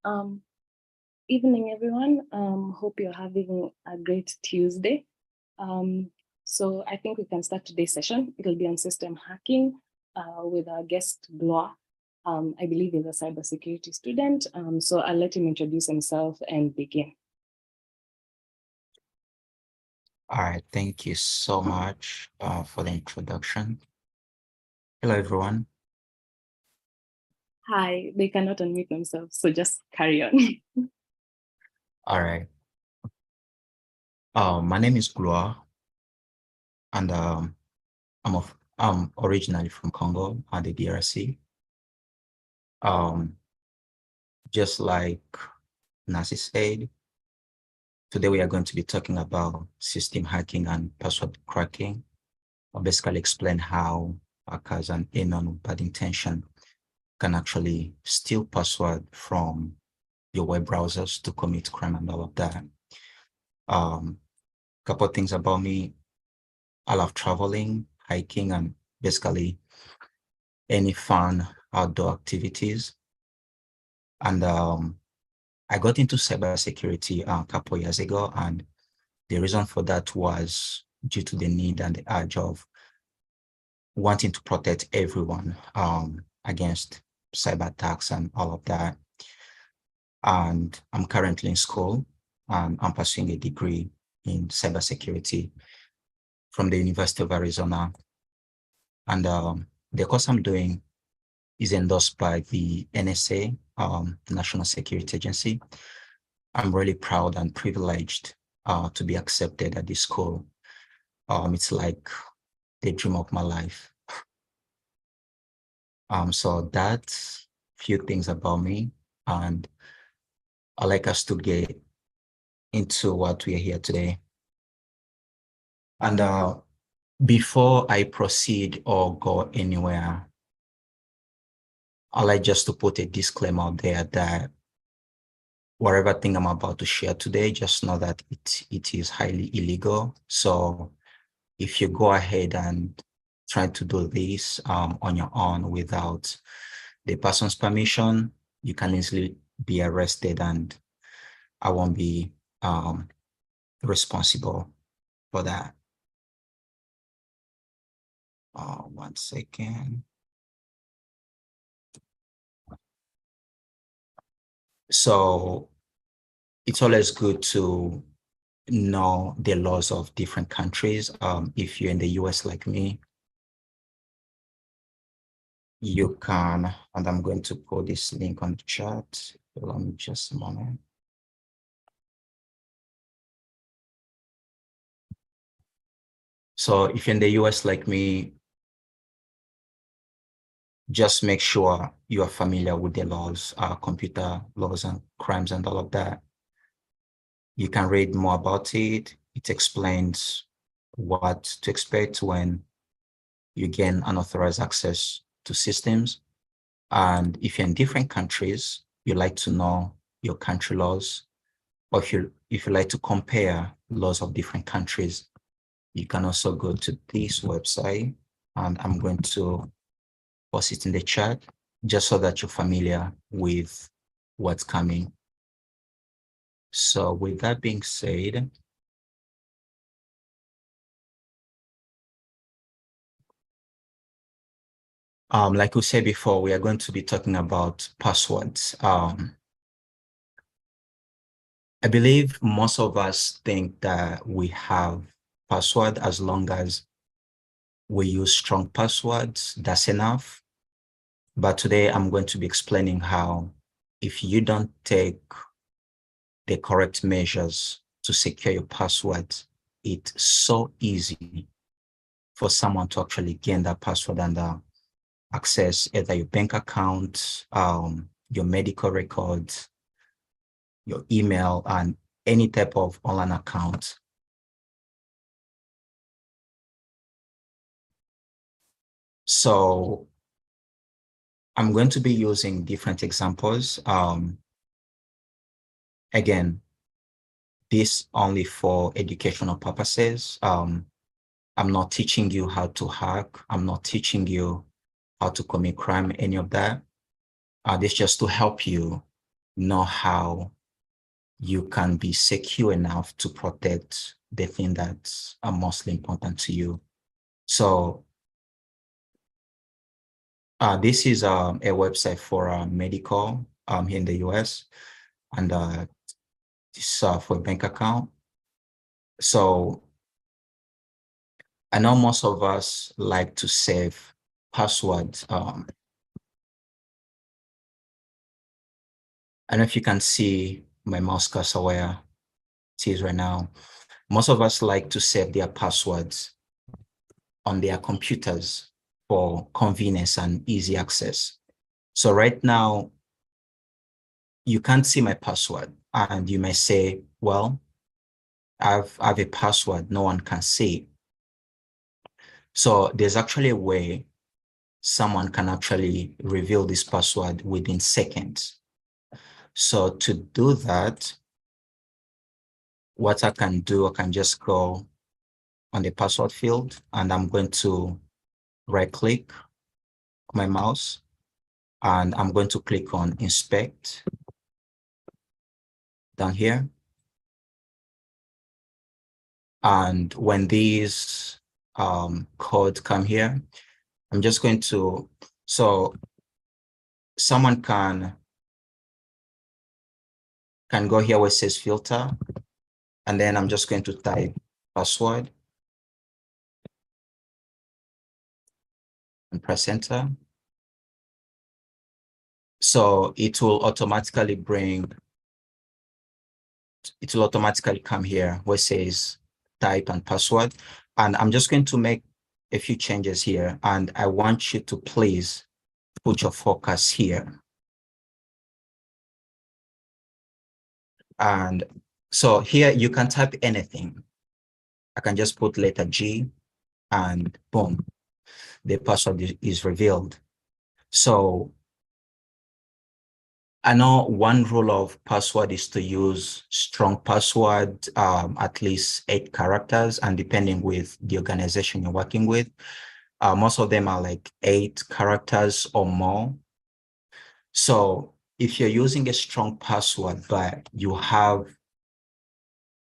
Um, Evening, everyone. Hope you're having a great Tuesday. So I think we can start today's session. It'll be on system hacking with our guest, Gloire. I believe he's a cybersecurity student. So I'll let him introduce himself and begin. All right, thank you so much for the introduction. Hello, everyone. Hi, they cannot unmute themselves, so just carry on. All right. My name is Gloire, and I'm originally from Congo, the DRC. Just like Nasi said, today we are going to be talking about system hacking and password cracking. I'll basically explain how hackers and anyone with bad intention can actually steal password from your web browsers to commit crime and all of that. Couple of things about me. I love traveling, hiking, and basically any fun outdoor activities. And I got into cybersecurity a couple of years ago, and the reason for that was due to the need and the urge of wanting to protect everyone against cyber attacks and all of that. And I'm currently in school, and I'm pursuing a degree in cybersecurity from the University of Arizona. And the course I'm doing is endorsed by the NSA, the National Security Agency. I'm really proud and privileged to be accepted at this school. It's like the dream of my life. So that's few things about me, and I'd like us to get into what we are here today. And before I proceed or go anywhere, I'd like just to put a disclaimer out there that whatever thing I'm about to share today, just know that it is highly illegal. So if you go ahead and try to do this on your own without the person's permission, you can easily be arrested, and I won't be responsible for that. 1 second. So it's always good to know the laws of different countries. If you're in the US like me, you can, and I'm going to put this link on the chat. Allow me just a moment. So if you're in the US like me, just make sure you are familiar with the laws, computer laws and crimes and all of that. You can read more about it. It explains what to expect when you gain unauthorized access to systems. And if you're in different countries, you like to know your country laws, or if you like to compare laws of different countries, you can also go to this website, and I'm going to post it in the chat just so that you're familiar with what's coming. So with that being said, like we said before, we are going to be talking about passwords. I believe most of us think that we have password as long as we use strong passwords, that's enough. But today I'm going to be explaining how if you don't take the correct measures to secure your password, it's so easy for someone to actually gain that password and access either your bank account, your medical records, your email, and any type of online account. So I'm going to be using different examples. Again, this only for educational purposes. I'm not teaching you how to hack. I'm not teaching you how to commit crime, any of that. This just to help you know how you can be secure enough to protect the thing that's mostly important to you. So this is a website for medical here in the US, and this for a bank account. So I know most of us like to save passwords. I don't know if you can see my mouse cursor where it is right now. Most of us like to save their passwords on their computers for convenience and easy access. So right now, you can't see my password, and you may say, well, I have a password no one can see. So there's actually a way someone can actually reveal this password within seconds. So to do that, what I can do, I can just go on the password field, and I'm going to right-click my mouse, and I'm going to click on Inspect down here. And when these codes come here, I'm just going to, so someone can go here where it says filter, and then I'm just going to type password and press enter. So it will automatically come here where it says type and password. And I'm just going to make a few changes here, and I want you to please put your focus here. And so here you can type anything. I can just put letter G, and boom, the password is revealed. So I know one rule of password is to use strong password, at least 8 characters, and depending with the organization you're working with, most of them are like 8 characters or more. So if you're using a strong password, but you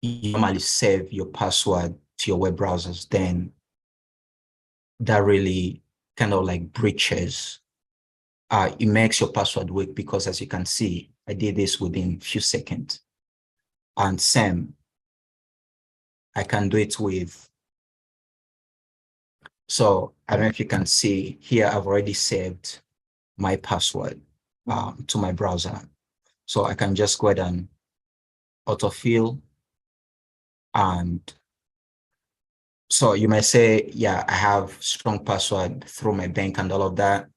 normally save your password to your web browsers, then that really kind of like breaches. It makes your password weak, because as you can see, I did this within a few seconds. And same, I can do it with, so I don't know if you can see here, I've already saved my password to my browser. So I can just go ahead and autofill. And so you may say, yeah, I have strong password through my bank and all of that.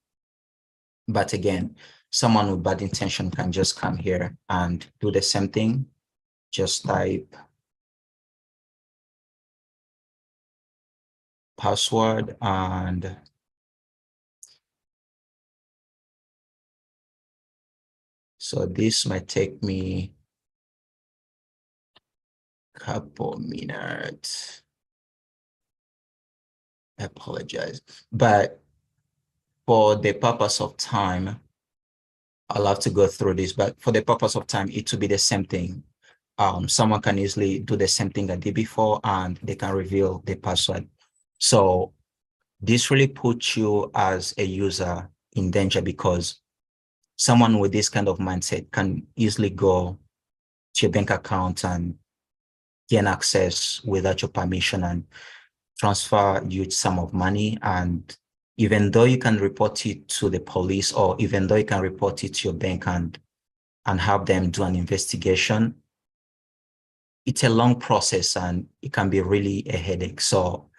But again, someone with bad intention can just come here and do the same thing. Just type password, and so this might take me a couple minutes. I apologize, but for the purpose of time, I'll have to go through this, but for the purpose of time, it will be the same thing. Someone can easily do the same thing I did before, and they can reveal the password. So this really puts you as a user in danger, because someone with this kind of mindset can easily go to your bank account and gain access without your permission and transfer you sum of money. And even though you can report it to the police, or even though you can report it to your bank and have them do an investigation, it's a long process and it can be really a headache. So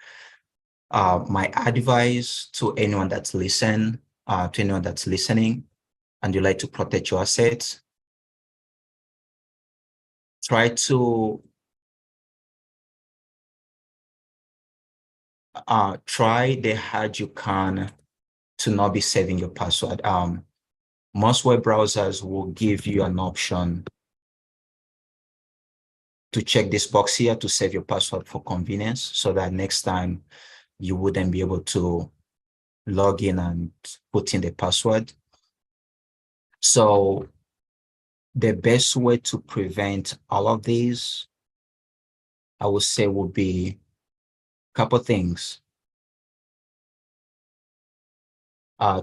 my advice to anyone that's listening, and you like to protect your assets, try to try the hard you can to not be saving your password. Most web browsers will give you an option to check this box here to save your password for convenience, so that next time you wouldn't be able to log in and put in the password. So the best way to prevent all of these, I would say, would be a couple things.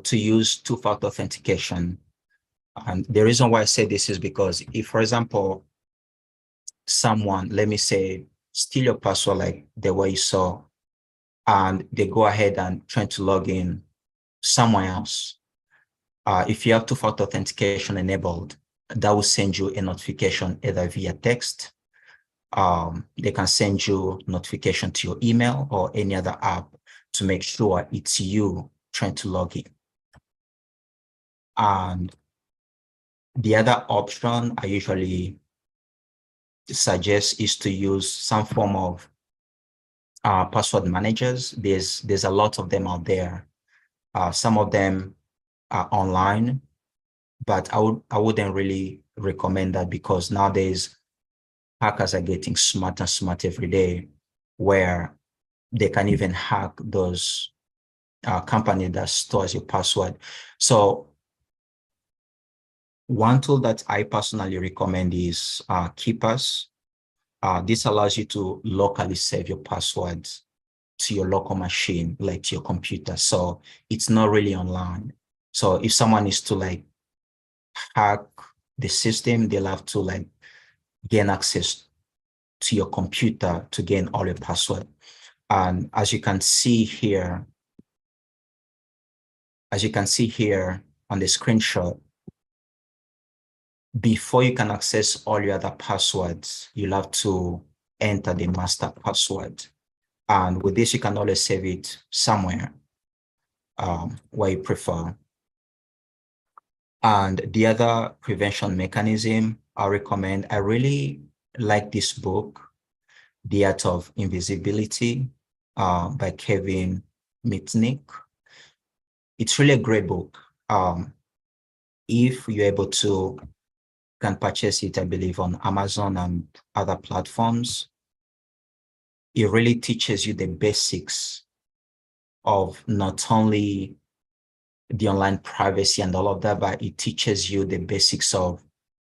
To use two-factor authentication. And the reason why I say this is because if, for example, someone, let me say, steal your password like the way you saw, and they go ahead and try to log in somewhere else. If you have two-factor authentication enabled, that will send you a notification either via text. They can send you notification to your email or any other app to make sure it's you trying to log in. And the other option I usually suggest is to use some form of password managers. There's a lot of them out there. Some of them are online, but I wouldn't really recommend that because nowadays hackers are getting smarter and smarter every day, where they can even hack those company that stores your password. So one tool that I personally recommend is Keepers. This allows you to locally save your passwords to your local machine, like to your computer. So it's not really online. So if someone is to like hack the system, they'll have to like gain access to your computer to gain all your password. And as you can see here on the screenshot, before you can access all your other passwords, you'll have to enter the master password. And with this, you can always save it somewhere where you prefer. And the other prevention mechanism I recommend, I really like this book, The Art of Invisibility by Kevin Mitnick. It's really a great book. If you're able to, can purchase it, I believe, on Amazon and other platforms. It really teaches you the basics of not only the online privacy and all of that, but it teaches you the basics of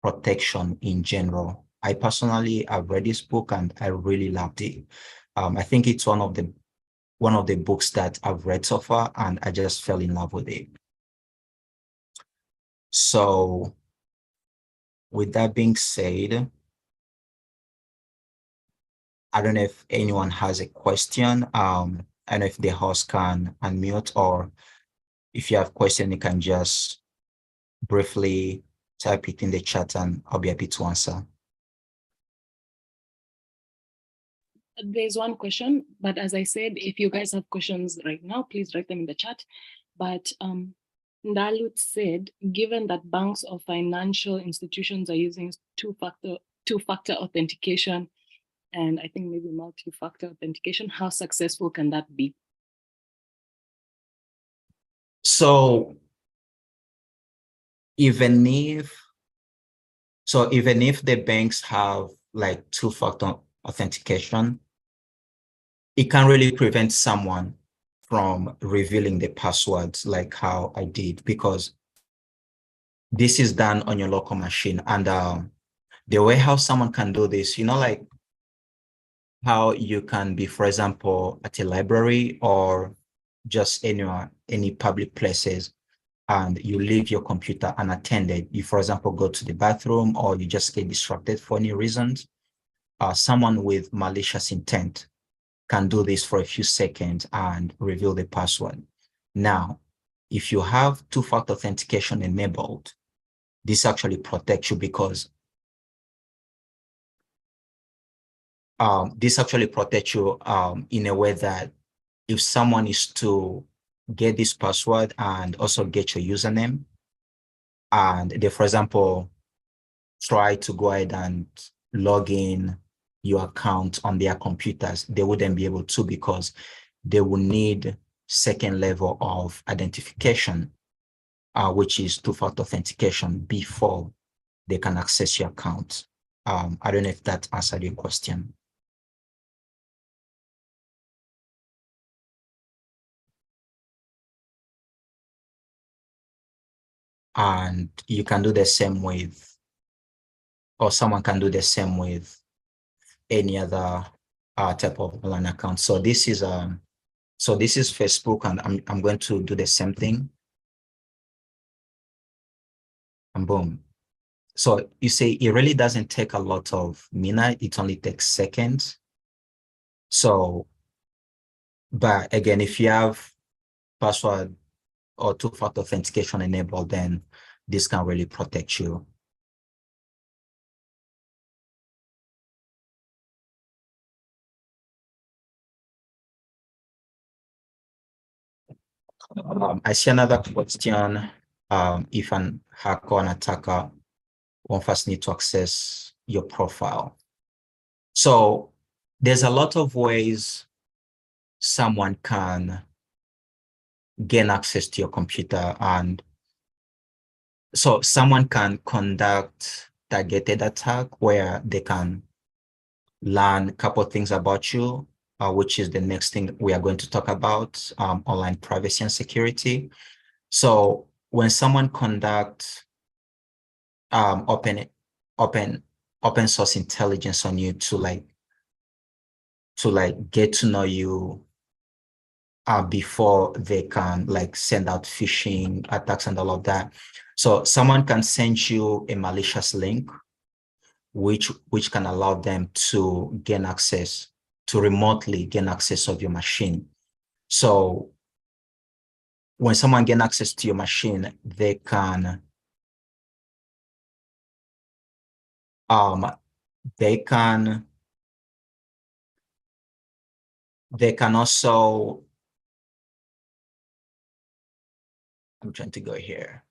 protection in general. I personally have read this book and I really loved it. I think it's one of the books that I've read so far, and I just fell in love with it. So with that being said, I don't know if anyone has a question. I don't know if the host can unmute, or if you have question, you can just briefly type it in the chat and I'll be happy to answer. There's one question, but as I said, if you guys have questions right now, please write them in the chat. But Ndalut said, given that banks or financial institutions are using two-factor authentication, and I think maybe multi-factor authentication, how successful can that be? So even if the banks have like two-factor authentication, it can really prevent someone from revealing the passwords like how I did, because this is done on your local machine. And the way how someone can do this, like how you can be, for example, at a library or just anywhere, any public places, and you leave your computer unattended. You, for example, go to the bathroom or you just get distracted for any reasons. Someone with malicious intent can do this for a few seconds and reveal the password. Now, if you have two-factor authentication enabled, this actually protects you, because this actually protects you in a way that if someone is to get this password and also get your username, and they, for example, try to go ahead and log in your account on their computers, they wouldn't be able to, because they will need second level of identification, which is two-factor authentication, before they can access your account. I don't know if that answered your question. And you can do the same with or someone can do the same with any other type of online account. So this is Facebook, and I'm going to do the same thing. And boom. So you say it really doesn't take a lot of minutes, it only takes seconds. So, but again, if you have password or two-factor authentication enabled, then this can really protect you. I see another question. If an hacker or an attacker won't first need to access your profile. So there's a lot of ways someone can gain access to your computer. And so someone can conduct targeted attack where they can learn a couple of things about you, which is the next thing we are going to talk about, online privacy and security. So when someone conducts open source intelligence on you to get to know you before they can send out phishing attacks and all of that. So someone can send you a malicious link, which can allow them to gain access, to remotely gain access of your machine. So when someone gain access to your machine, they can also, I'm trying to go here.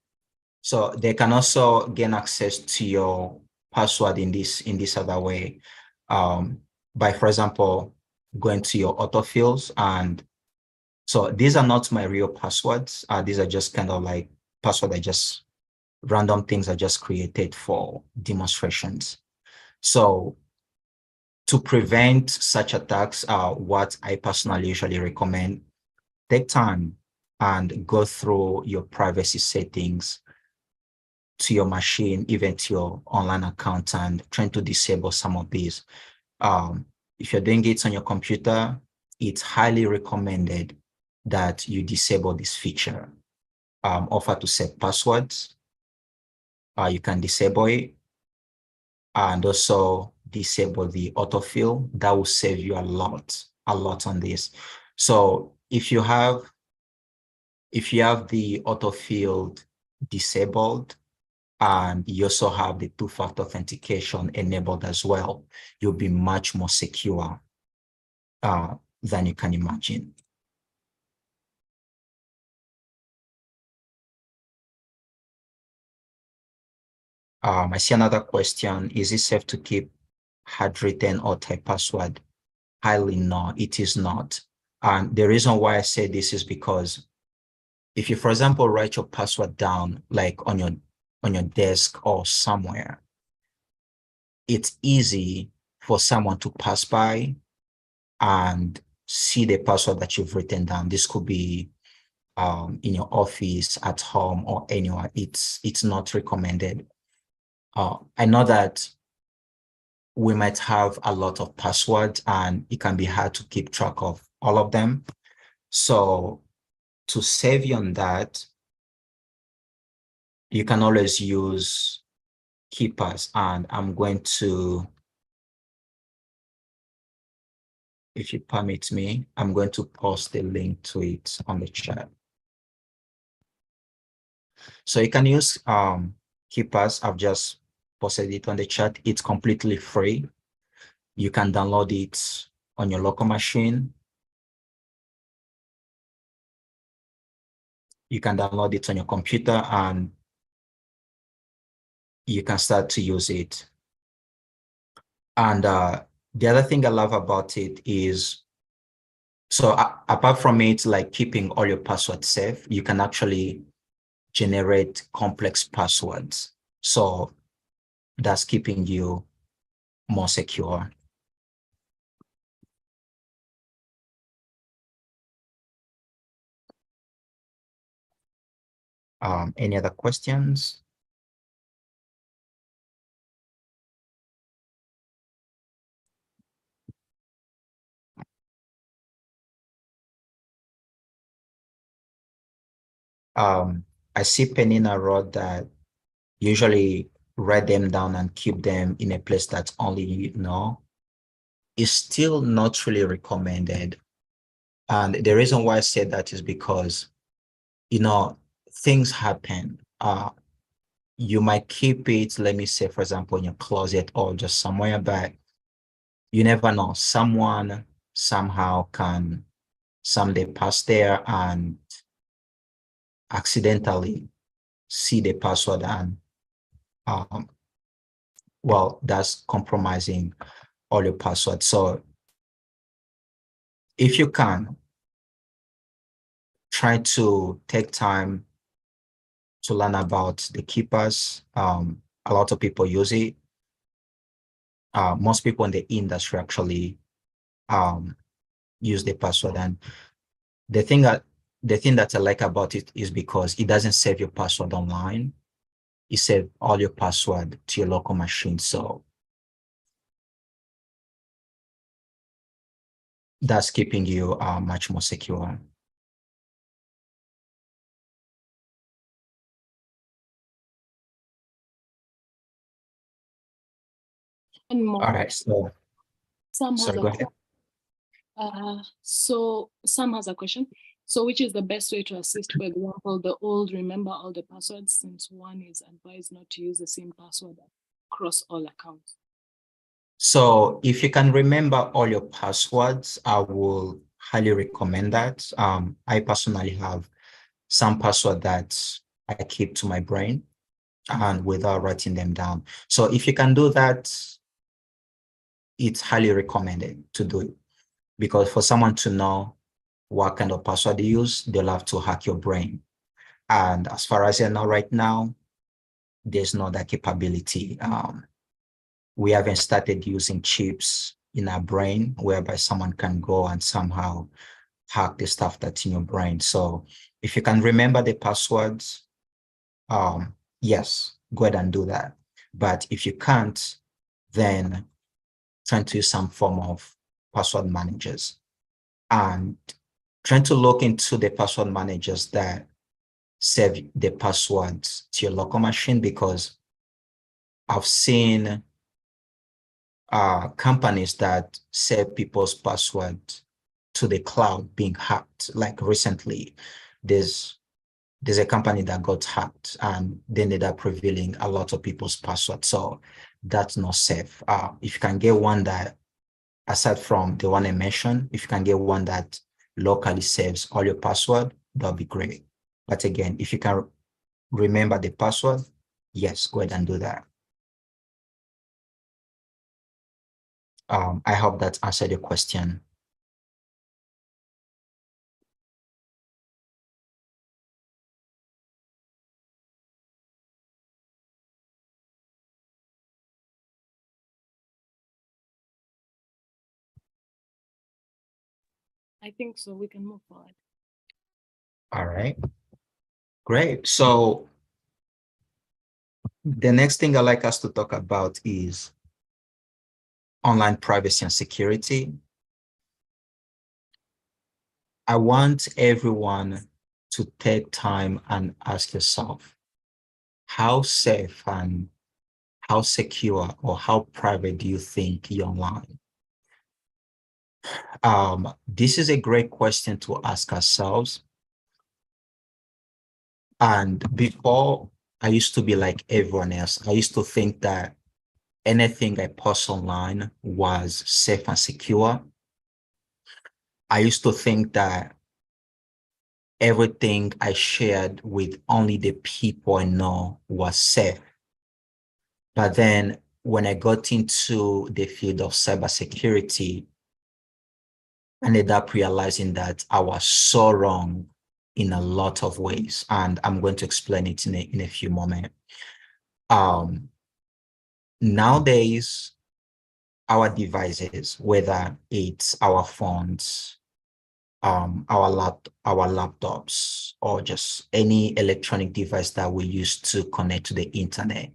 So they can also gain access to your password in this other way, by, for example, going to your autofills. And so these are not my real passwords. These are just kind of like password random things I just created for demonstrations. So to prevent such attacks, what I personally usually recommend, take time and go through your privacy settings to your machine, even to your online account, and trying to disable some of these. If you're doing it on your computer, it's highly recommended that you disable this feature. Offer to set passwords. You can disable it, and also disable the autofill. That will save you a lot on this. So if you have the autofill disabled, and you also have the two-factor authentication enabled as well, you'll be much more secure than you can imagine. I see another question. Is it safe to keep handwritten or type password? Highly no, it is not. And the reason why I say this is because if you, for example, write your password down like on your desk or somewhere, it's easy for someone to pass by and see the password that you've written down. This could be in your office, at home, or anywhere. It's not recommended. I know that we might have a lot of passwords and it can be hard to keep track of all of them. So to save you on that, you can always use KeePass, and I'm going to, if you permit me, I'm going to post the link to it on the chat. So you can use KeePass. I've just posted it on the chat. It's completely free. You can download it on your local machine. You can download it on your computer and you can start to use it. And the other thing I love about it is, so apart from it, like keeping all your passwords safe, you can actually generate complex passwords. So that's keeping you more secure. Any other questions? I see Penina wrote that usually write them down and keep them in a place that only you know. Is still not really recommended. And the reason why I said that is because, things happen. You might keep it, let me say, for example, in your closet or just somewhere, but you never know. Someone somehow can someday pass there and accidentally see the password, and well, that's compromising all your passwords. So if you can, try to take time to learn about the keepers. A lot of people use it. Most people in the industry actually use the password. And the thing that I like about it is because it doesn't save your password online. It saves all your password to your local machine. So that's keeping you much more secure. And more. All right. So, Sam has sorry, a go ahead. So Sam has a question. So which is the best way to assist, for example, the old remember all the passwords, since one is advised not to use the same password across all accounts? So if you can remember all your passwords, I will highly recommend that. I personally have some password that I keep to my brain and without writing them down. So if you can do that, it's highly recommended to do it, because for someone to know what kind of password you use, they'll have to hack your brain. And as far as I know right now, there's not that capability. We haven't started using chips in our brain whereby someone can go and somehow hack the stuff that's in your brain. So if you can remember the passwords, yes, go ahead and do that. But if you can't, then try to use some form of password managers, and trying to look into the password managers that save the passwords to your local machine, because I've seen companies that save people's password to the cloud being hacked. Like recently, there's a company that got hacked and they ended up revealing a lot of people's passwords. So that's not safe. If you can get one that, aside from the one I mentioned, if you can get one that locally saves all your password, that'll be great. But again, if you can remember the password, yes, go ahead and do that. I hope that answered your question. I think so. We can move forward. All right, great. So the next thing I'd like us to talk about is online privacy and security. I want everyone to take time and ask yourself, how safe and how secure or how private do you think you're online? This is a great question to ask ourselves. And before, I used to be like everyone else. I used to think that anything I post online was safe and secure. I used to think that everything I shared with only the people I know was safe. But then when I got into the field of cybersecurity, I ended up realizing that I was so wrong in a lot of ways. And I'm going to explain it in a few moments. Nowadays, our devices, whether it's our phones, our laptops, or just any electronic device that we use to connect to the internet,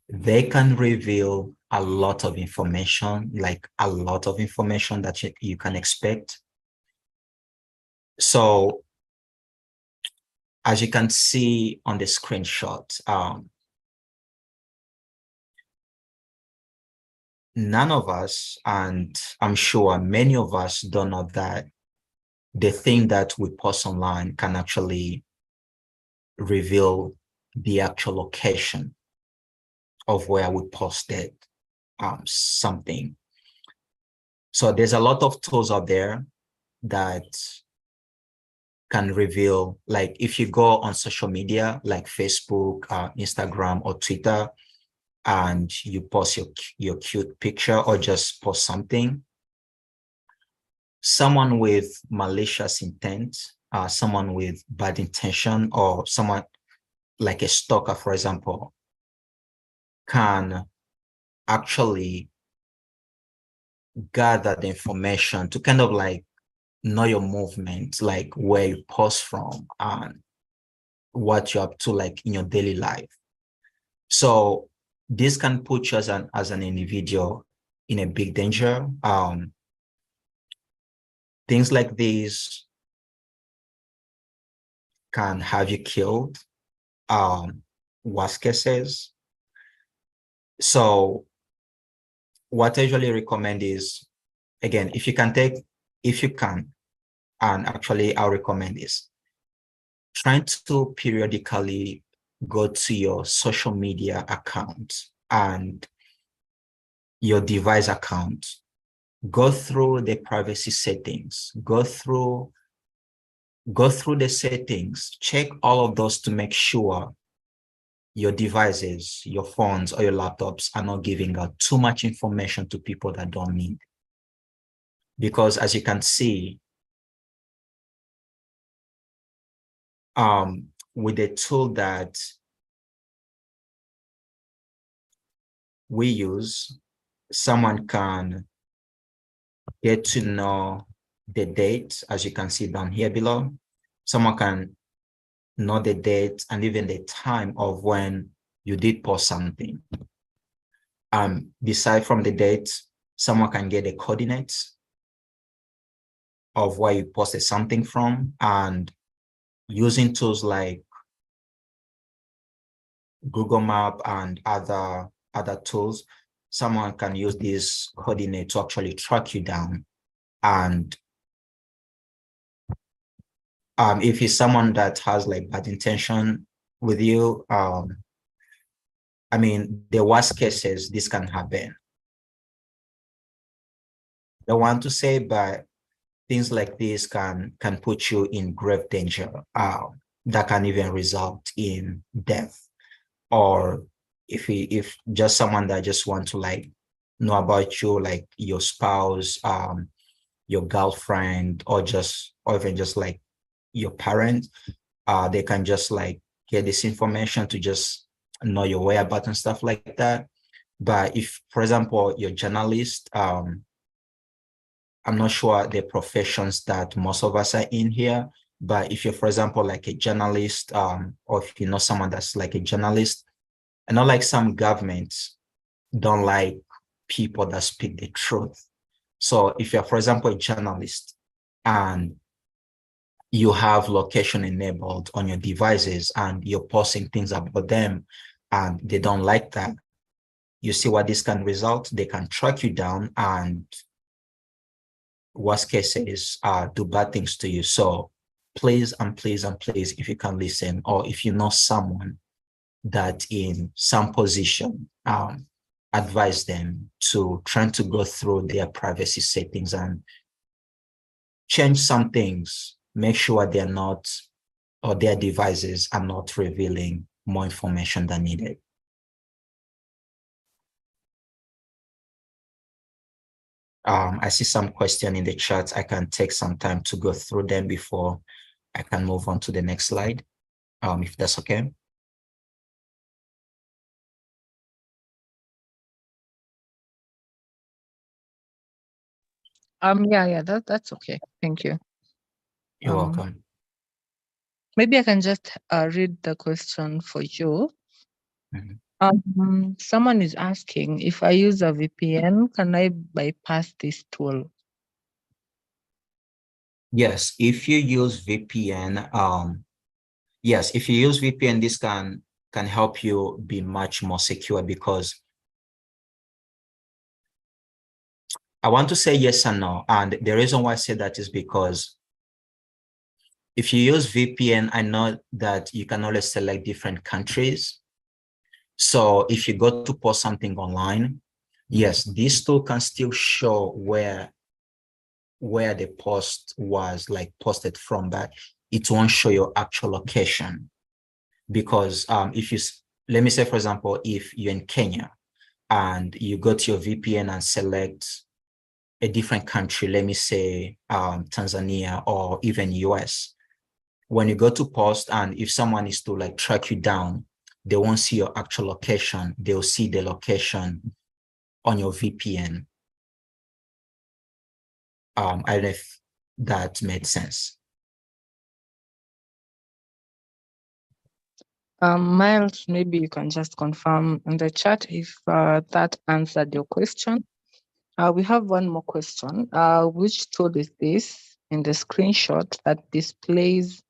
they can reveal a lot of information, like a lot of information that you can expect. So as you can see on the screenshot, none of us, and I'm sure many of us don't know that the thing that we post online can actually reveal the actual location of where we posted something. So there's a lot of tools out there that can reveal, like if you go on social media like Facebook, Instagram, or Twitter, and you post your cute picture or just post something, someone with malicious intent, someone with bad intention, or someone like a stalker, for example, can actually gather the information to kind of like know your movement, like where you post from and what you're up to like in your daily life. So this can put you as an individual in a big danger. Things like these can have you killed, worst cases. So what I usually recommend is, again, if you can, and actually I'll recommend this, trying to periodically go to your social media account and your device account, go through the privacy settings, go through the settings, check all of those to make sure your devices, your phones or your laptops are not giving out too much information to people that don't need. Because as you can see, with the tool that we use, someone can get to know the date, as you can see down here below. Someone can know the date and even the time of when you did post something. Beside from the date, someone can get the coordinates of where you posted something from, and using tools like Google Map and other tools, someone can use this coordinate to actually track you down. And if it's someone that has like bad intention with you, I mean, the worst cases, this can happen. I don't want to say, but things like this can put you in grave danger, that can even result in death. Or if just someone that just want to like know about you, like your spouse, your girlfriend, or even just like your parents, they can just like get this information to just know your whereabouts and stuff like that. But if, for example, you're a journalist, I'm not sure the professions that most of us are in here, but if you're, for example, like a journalist, or if you know someone that's like a journalist, and not like some governments don't like people that speak the truth. So if you're, for example, a journalist and you have location enabled on your devices and you're posting things about them and they don't like that, you see what this can result? They can track you down and worst cases, do bad things to you. So please and please and please, if you can listen, or if you know someone that in some position, advise them to try to go through their privacy settings and change some things, make sure they're not, or their devices are not revealing more information than needed. I see some question in the chat. I can take some time to go through them before I can move on to the next slide, if that's okay. Yeah, that's okay. Thank you. You're welcome. Maybe I can just read the question for you. Mm-hmm. Someone is asking, if I use a VPN, can I bypass this tool? Yes, if you use VPN, yes, if you use VPN, this can help you be much more secure, because I want to say yes and no. And the reason why I say that is because if you use VPN, I know that you can always select different countries. So if you go to post something online, yes, this tool can still show where the post was like posted from, but it won't show your actual location. Because if you, let me say, for example, if you're in Kenya and you go to your VPN and select a different country, let me say Tanzania or even US, when you go to post and if someone is to like track you down, they won't see your actual location. They'll see the location on your VPN. I don't know if that made sense. Miles, maybe you can just confirm in the chat if that answered your question. We have one more question. Which tool is this in the screenshot that displays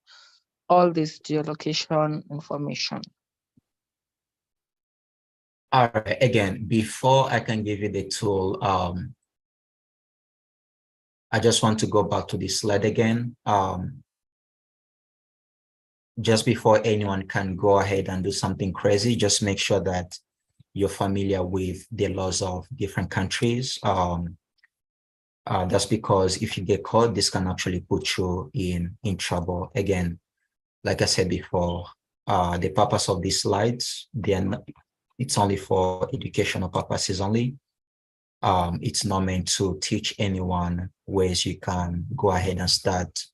all this geolocation information? All right, again, before I can give you the tool, I just want to go back to this slide again. Just before anyone can go ahead and do something crazy, just make sure that you're familiar with the laws of different countries. That's because if you get caught, this can actually put you in trouble. Again, like I said before, the purpose of these slides, then it's only for educational purposes only. It's not meant to teach anyone ways you can go ahead and start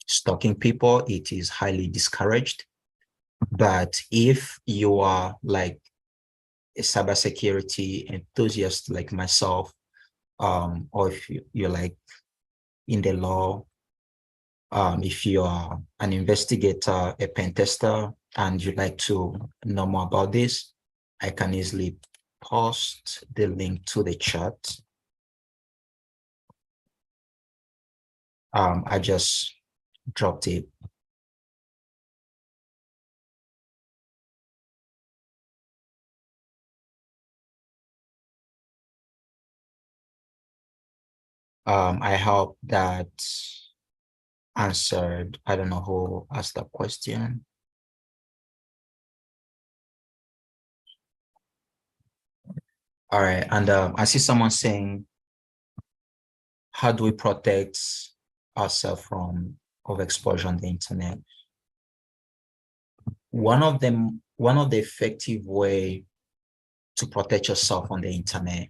stalking people. It is highly discouraged. But if you are like a cybersecurity enthusiast like myself, or if you're like in the law, if you are an investigator, a pen tester, and you'd like to know more about this, I can easily post the link to the chat. I just dropped it. I hope that answered. I don't know who asked that question. All right, and I see someone saying, how do we protect ourselves from overexposure on the internet? One of the effective way to protect yourself on the internet,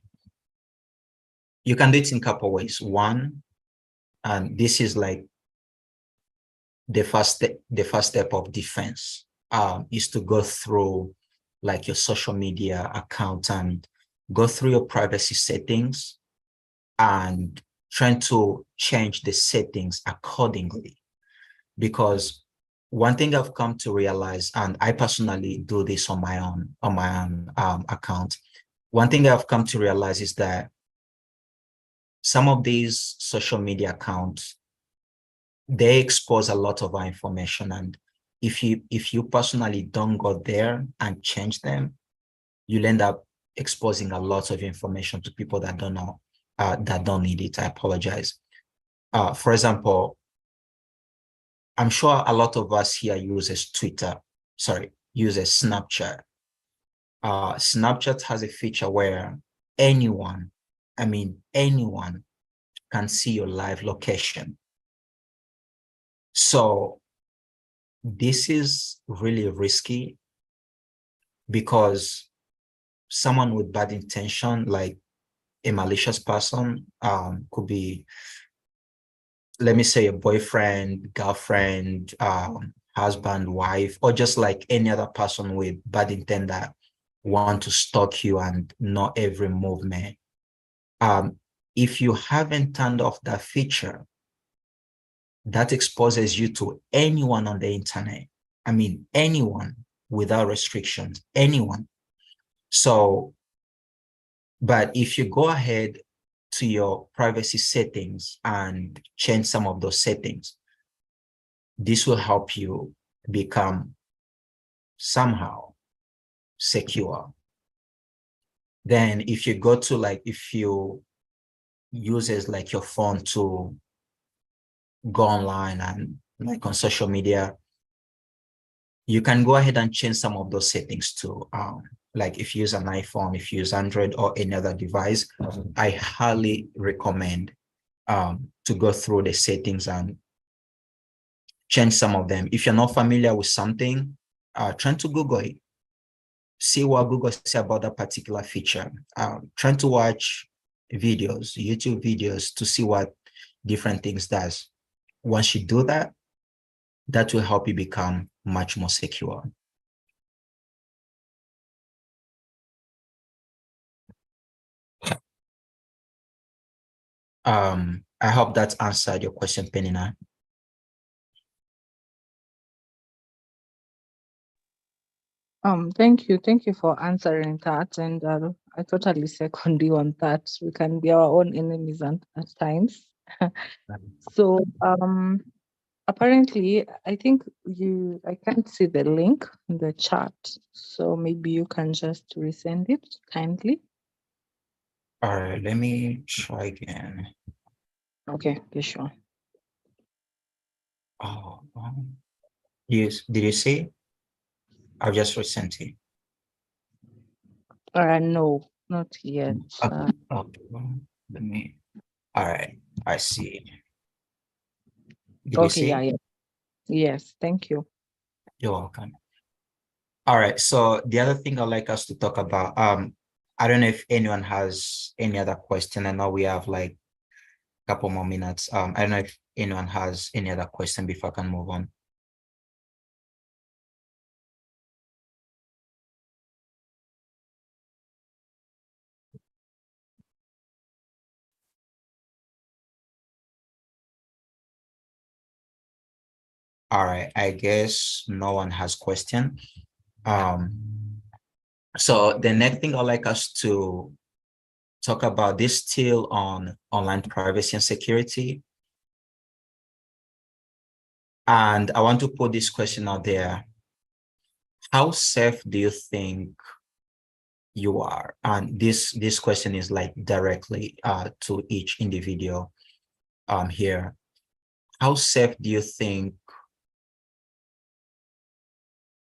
you can do it in a couple of ways. One, and this is like the first step of defense, is to go through like your social media account and go through your privacy settings and trying to change the settings accordingly. Because one thing I've come to realize, and I personally do this on my own account, one thing I've come to realize is that some of these social media accounts, they expose a lot of our information. And if you personally don't go there and change them, you'll end up exposing a lot of information to people that don't know, that don't need it. I apologize. For example, I'm sure a lot of us here uses Snapchat. Snapchat has a feature where anyone can see your live location. So this is really risky because someone with bad intention, like a malicious person, could be, let me say, a boyfriend, girlfriend, husband, wife, or just like any other person with bad intent that want to stalk you and know every movement. If you haven't turned off that feature, that exposes you to anyone on the internet. I mean, anyone without restrictions, anyone. So, but if you go ahead to your privacy settings and change some of those settings, this will help you become somehow secure. Then if you go to like, if you uses like your phone to go online and like on social media, you can go ahead and change some of those settings too. Like if you use an iPhone, if you use Android or any other device, I highly recommend to go through the settings and change some of them. If you're not familiar with something, try to Google it. See what Google says about that particular feature. Trying to watch videos, YouTube videos, to see what different things does. Once you do that, that will help you become much more secure. I hope that answered your question, Penina. Thank you for answering that, and I totally second you on that. We can be our own enemies at times. So apparently, I think I can't see the link in the chat, so maybe you can just resend it kindly. All right, let me try again. Okay, sure. Oh, yes, did you see? I'll just resent it. No, not yet. Okay. Let me. All right, I see. Did you see? Yeah. Yes, thank you. You're welcome. All right, so the other thing I'd like us to talk about, I don't know if anyone has any other question. I know we have like a couple more minutes. I don't know if anyone has any other question before I can move on. All right, I guess no one has question. So the next thing I'd like us to talk about, this still on online privacy and security. And I want to put this question out there. How safe do you think you are? And this question is like directly to each individual here. How safe do you think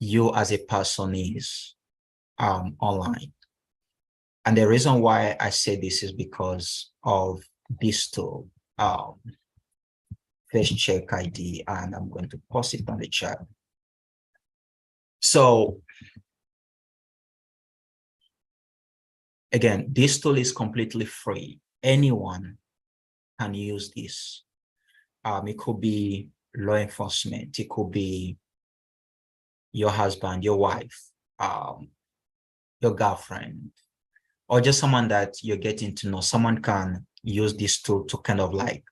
you as a person is online? And the reason why I say this is because of this tool, Face Check ID, and I'm going to post it on the chat. So again, this tool is completely free. Anyone can use this. It could be law enforcement, it could be your husband, your wife, your girlfriend, or just someone that you're getting to know. Someone can use this tool to kind of like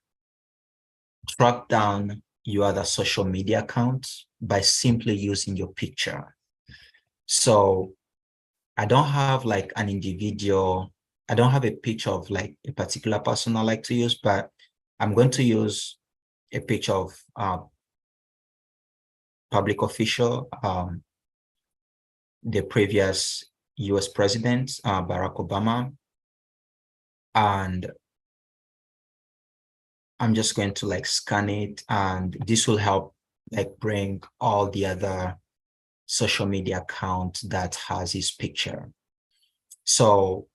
track down your other social media accounts by simply using your picture. So I don't have like an individual, I don't have a picture of like a particular person I like to use, but I'm going to use a picture of public official, the previous US president, Barack Obama. And I'm just going to like scan it, and this will help like bring all the other social media account that has his picture. So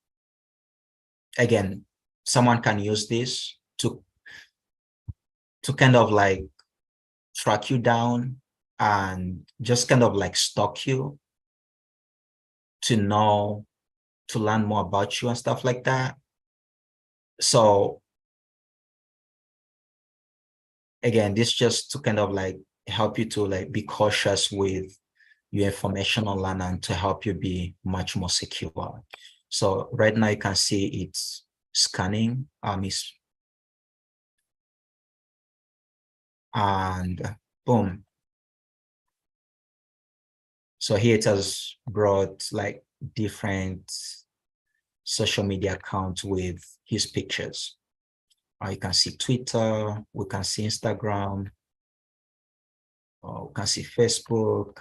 again, someone can use this to kind of like track you down and just kind of like stalk you, to know, to learn more about you and stuff like that. So again, this just to kind of like help you to like be cautious with your information online and to help you be much more secure. So right now you can see it's scanning, and boom. So here it has brought like different social media accounts with his pictures. You can see Twitter, we can see Instagram, we can see Facebook.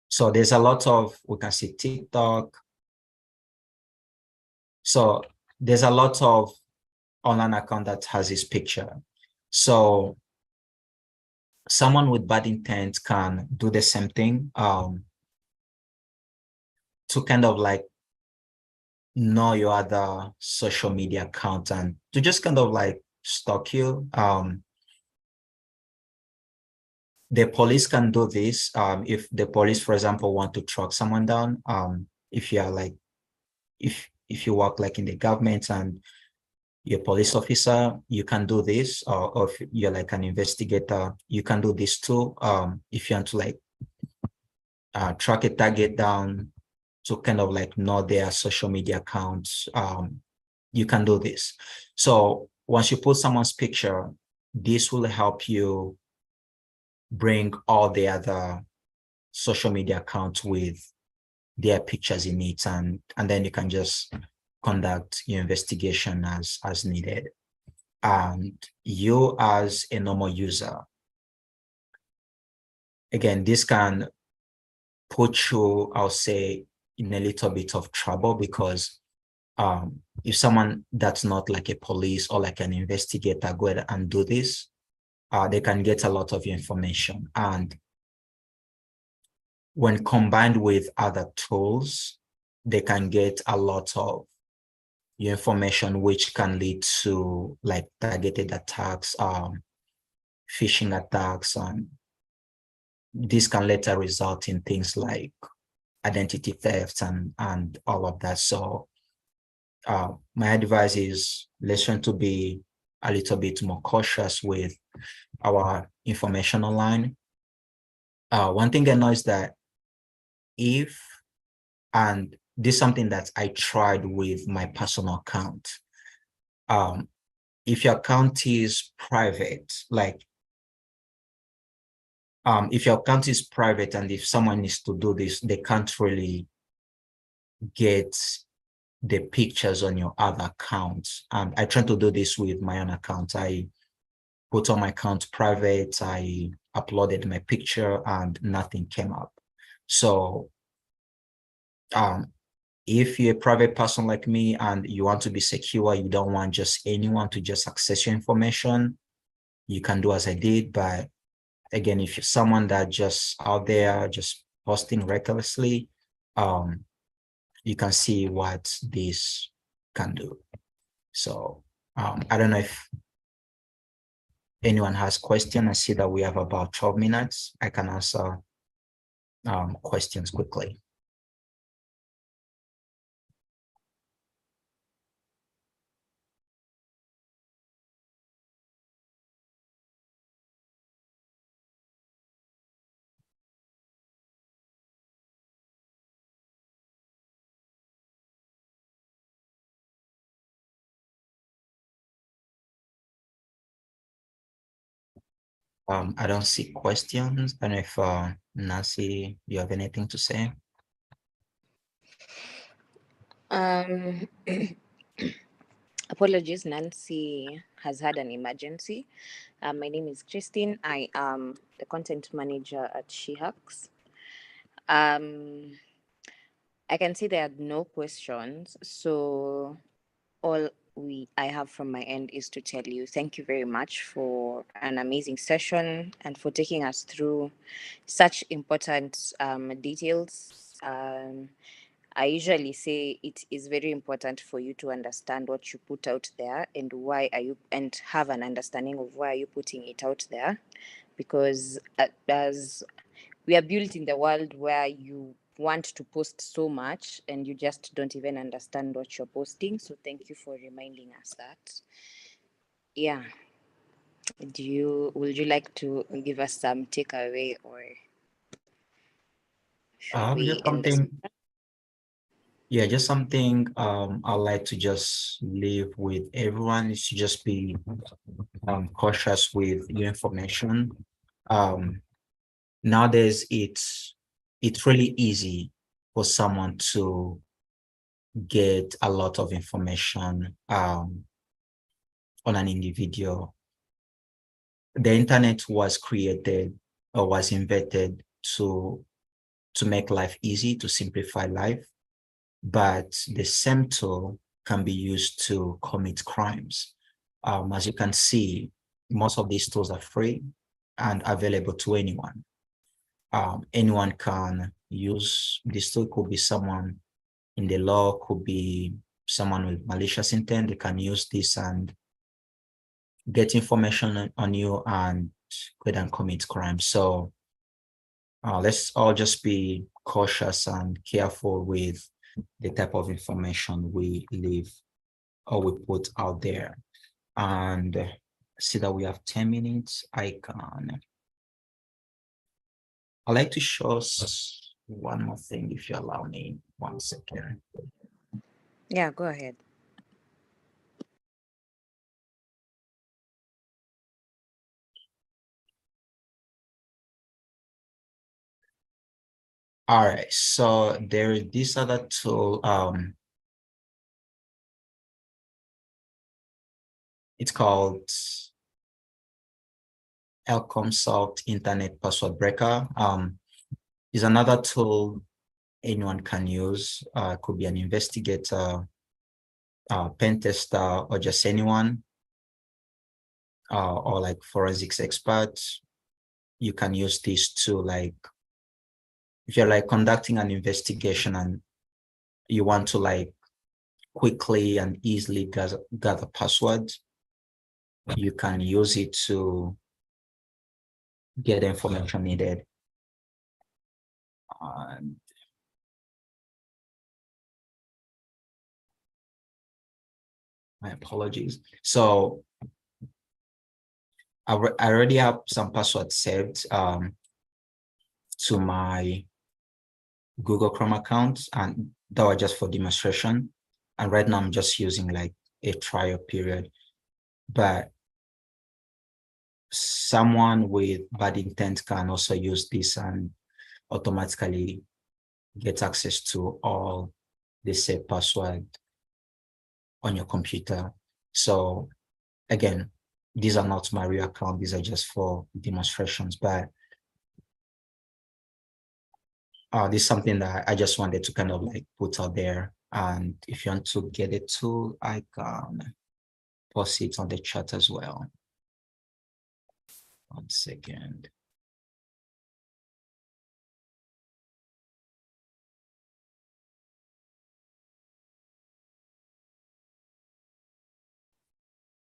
So there's a lot of, we can see TikTok. So there's a lot of online account that has this picture. So someone with bad intent can do the same thing to kind of like know your other social media account and to just kind of like stalk you. The police can do this if the police, for example, want to track someone down. If you are like, if you work like in the government and you're a police officer, you can do this, or if you're like an investigator, you can do this too. If you want to like track a target down to kind of like know their social media accounts, you can do this. So once you put someone's picture, this will help you bring all the other social media accounts with their pictures in it, and then you can just conduct your investigation as needed. And you as a normal user, again, this can put you, I'll say, in a little bit of trouble, because if someone that's not like a police or like an investigator go ahead and do this, they can get a lot of information. And when combined with other tools, they can get a lot of information, which can lead to like targeted attacks, phishing attacks, and this can later result in things like identity theft and all of that. So my advice is, let's try to be a little bit more cautious with our information online. One thing I know is that and this is something that I tried with my personal account. If your account is private, like if your account is private and if someone needs to do this, they can't really get the pictures on your other accounts. I try to do this with my own account. I put on my account private, I uploaded my picture and nothing came up. So if you're a private person like me and you want to be secure, you don't want just anyone to just access your information, you can do as I did. But again, if you're someone that just out there just posting recklessly, you can see what this can do. So I don't know if anyone has questions. I see that we have about 12 minutes. I can answer questions quickly. I don't see questions. I don't know if Nancy, you have anything to say? Apologies, Nancy has had an emergency. My name is Christine. I am the content manager at SheHacks. I can see there are no questions, so all I have from my end is to tell you thank you very much for an amazing session and for taking us through such important details. I usually say it is very important for you to understand what you put out there and why are you, and have an understanding of why are you putting it out there, because as we are built in the world where you want to post so much and you just don't even understand what you're posting. So thank you for reminding us that. Yeah. Would you like to give us some takeaway, or should we Just end this? something. Yeah, just something I'd like to just leave with everyone is to just be cautious with your information. Nowadays, it's really easy for someone to get a lot of information on an individual. the internet was created or was invented to make life easy, to simplify life, but the same tool can be used to commit crimes. As you can see, most of these tools are free and available to anyone. Anyone can use this tool. Could be someone in the law, could be someone with malicious intent. They can use this and get information on you and go and commit crime. So let's all just be cautious and careful with the type of information we leave or we put out there. And see that we have 10 minutes. I'd like to show us one more thing, if you allow me 1 second. Yeah, go ahead. All right, so there is this other tool. It's called Elcomsoft Internet Password Breaker. Is another tool anyone can use. Could be an investigator, pen tester, or just anyone, or like forensics experts. You can use this to, like, if you're like conducting an investigation and you want to like quickly and easily gather passwords, you can use it to get the information needed. My apologies. So I already have some passwords saved to my Google Chrome account, and that was just for demonstration. And right now I'm just using like a trial period. But someone with bad intent can also use this and automatically get access to all the saved password on your computer. So again, these are not my real account. These are just for demonstrations, but this is something that I just wanted to kind of like put out there. And if you want to get it too, I can post it on the chat as well. 1 second.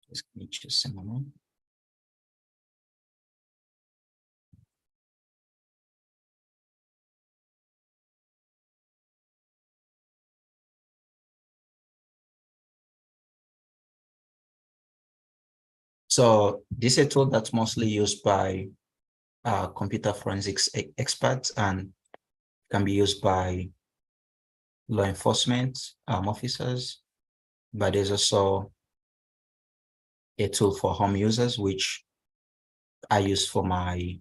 Just give me just a moment. So this is a tool that's mostly used by computer forensics experts and can be used by law enforcement officers, but there's also a tool for home users, which I use for my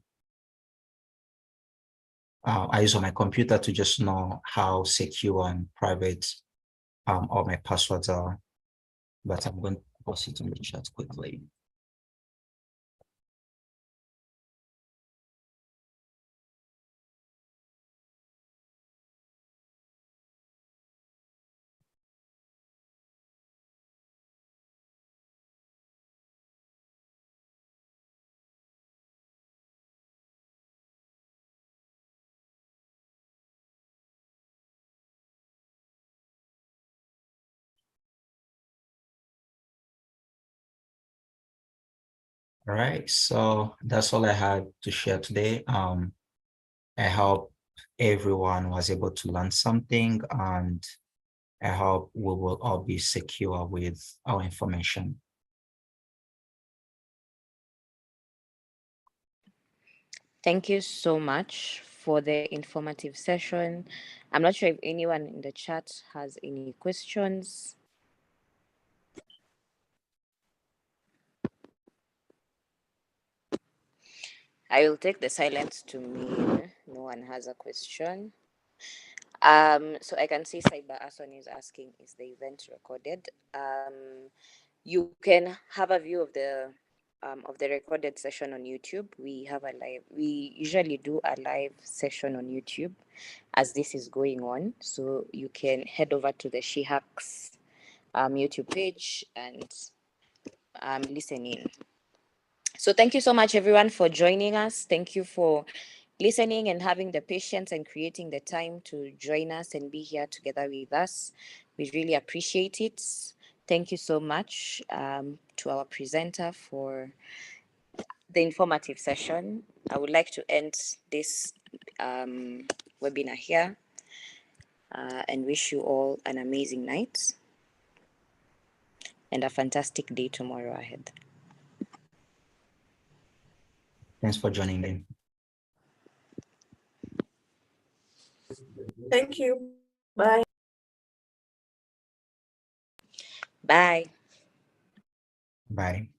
I use on my computer to just know how secure and private all my passwords are. But I'm going to post it in the chat quickly. All right, so that's all I had to share today. I hope everyone was able to learn something, and I hope we will all be secure with our information. Thank you so much for the informative session. I'm not sure if anyone in the chat has any questions. I will take the silence to mean no one has a question. So I can see Cyber Ason is asking, is the event recorded? You can have a view of the of the recorded session on YouTube. We usually do a live session on YouTube as this is going on. So you can head over to the SheHacks YouTube page and listen in. So thank you so much, everyone, for joining us. Thank you for listening and having the patience and creating the time to join us and be here together with us. We really appreciate it. Thank you so much to our presenter for the informative session. I would like to end this webinar here and wish you all an amazing night and a fantastic day tomorrow ahead. Thanks for joining in. Thank you. Bye. Bye. Bye.